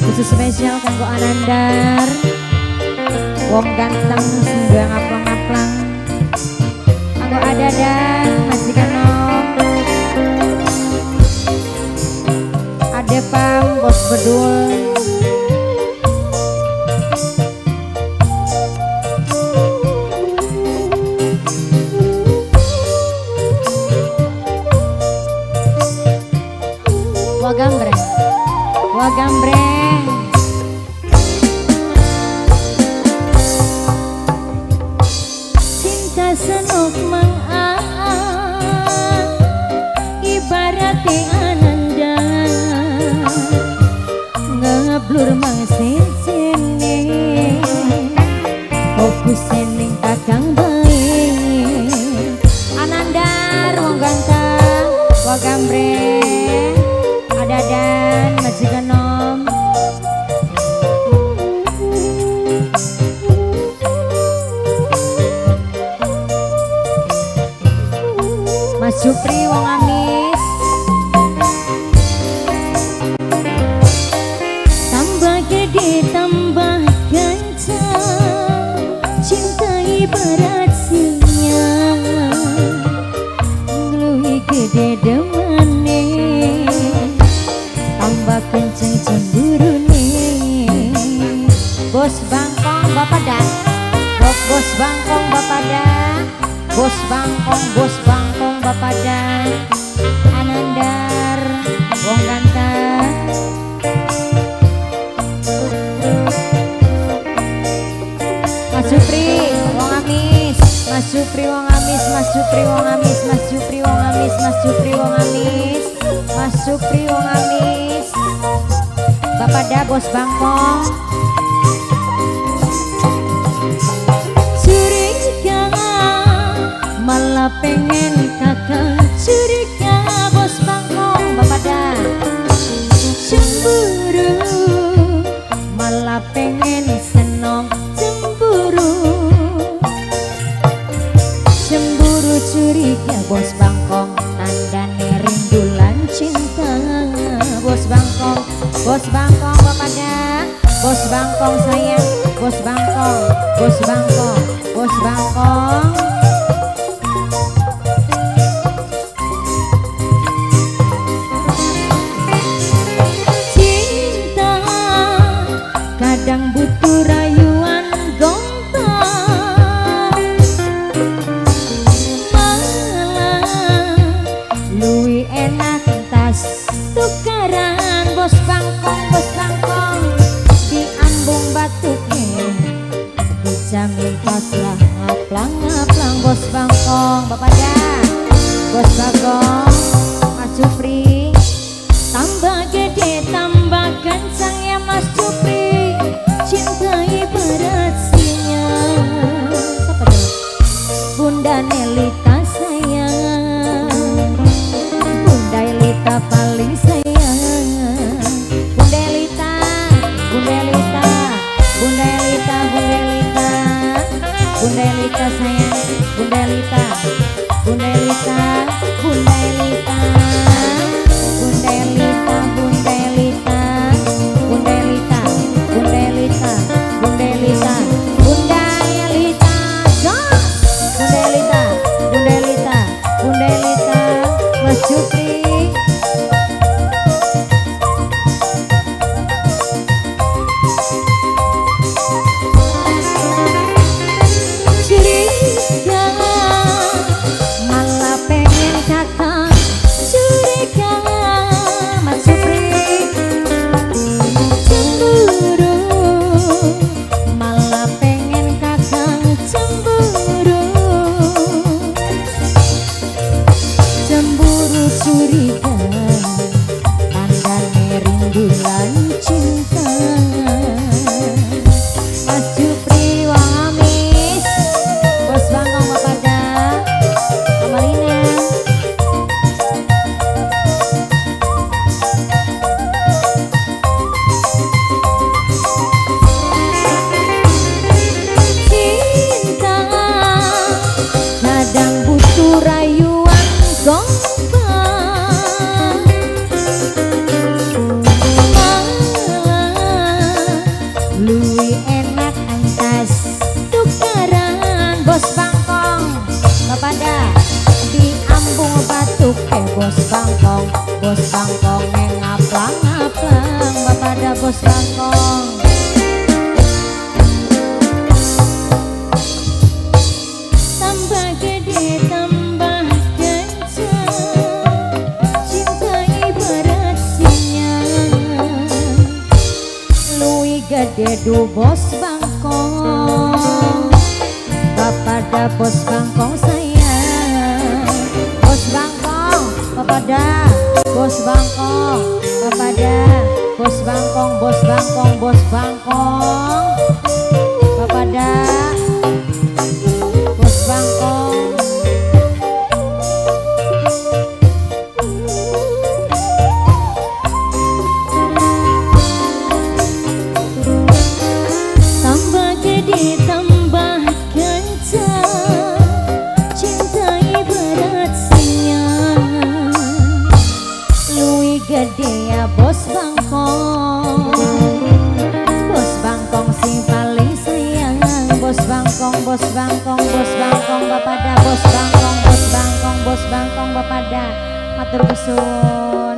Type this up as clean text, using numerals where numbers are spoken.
Khusus spesial kanggo Anandar, wong ganteng sungguh ngaplang-ngaplang. Kanggo Adadan, majikan nom, Ade Pam, Bos Bedul. Wagambreng, Wagambreng. Cinta senok mang ibaratnya Ananda ngeblur mang sini fokus ning kakang bae. Anandar wong ganteng, Wagambreng. Adadan majikan nom, Mas Supri wong amis. Tambah gede tambah gancang, cinta ibarat singa ngeluhi gede demane, tambah kenceng cemburu nih. Bos Bangkong Bapak dah, Bos Bangkong Bapak dah, Bos Bangkong Bapak dah. Anandar wong ganteng, Mas Supri wong amis, Mas Supri wong amis, Mas Supri wong amis, Mas Supri wong amis, Mas Supri wong amis, Mas Supri wong amis. Bapak dah Bos Bangkong. Curiga malah pengen kakak, curiga Bos Bangkong. Bapak dah cemburu malah pengen senong, cemburu cemburu curiga Bos Bangkong, tandane rindulan cinta. Bos Bangkong, Bos Bangkong Bapak dah, Bos Bangkong sayang, Bos Bangkong, Bos Bangkong, Bos Bangkong. Cinta kadang butuh rayuan gontang, malah luwi enak tas tukaran. Bos Bangkong, Bos Bangkong, diambung batuknya dijamin pasrah ngaplang-ngaplang. Bos Bangkong Bapak dah, Bos Bagong, Mas Supri. Tambah gede tambah kencang ya Mas Supri, cinta ibarat singa. Siapa tuh? Bunda Nelita sayang, Bunda Elita paling sayang. Bunda Elita, Bunda Elita, Bunda Elita, Bunda Elita, Bunda Elita sayang, Bunda Elita, Bunda Elita, Bunda Elita, Bunda Elita, Bunda Elita, Bunda Elita, Bunda Elita, Bunda Elita, Bunda Elita, Bunda Elita, Bunda Elita, Bunda Elita, Mas Supri. Curiga malah pengen kakak, curiga Mas Supri. Cemburu malah pengen kakak, cemburu cemburu curiga, tandane rindulan cinta. Mas Supri wong amis, Bos Bangkong Bapak dah, Amalina. Cinta kadang butuh rayuan gombal, abang bapak ada bos bangkong. Tambah gede tambah kencang, cinta ibarat singa, lui gede du bos bangkong, bapak ada bos bangkong sayang. Bos bangkong bapak ada bos bangkong, bapak ada bos bangkong, bos bangkong, bos bangkong, bapak ada bos bangkong. Tambah gede tambah kencang, cinta ibarat singa, lui gede ya bos bangkong, bos bangkong si paling sayang. Bos bangkong, bos bangkong, bos bangkong, bapak ada bos bangkong, bos bangkong, bos bangkong, bapak ada matur kesuwun.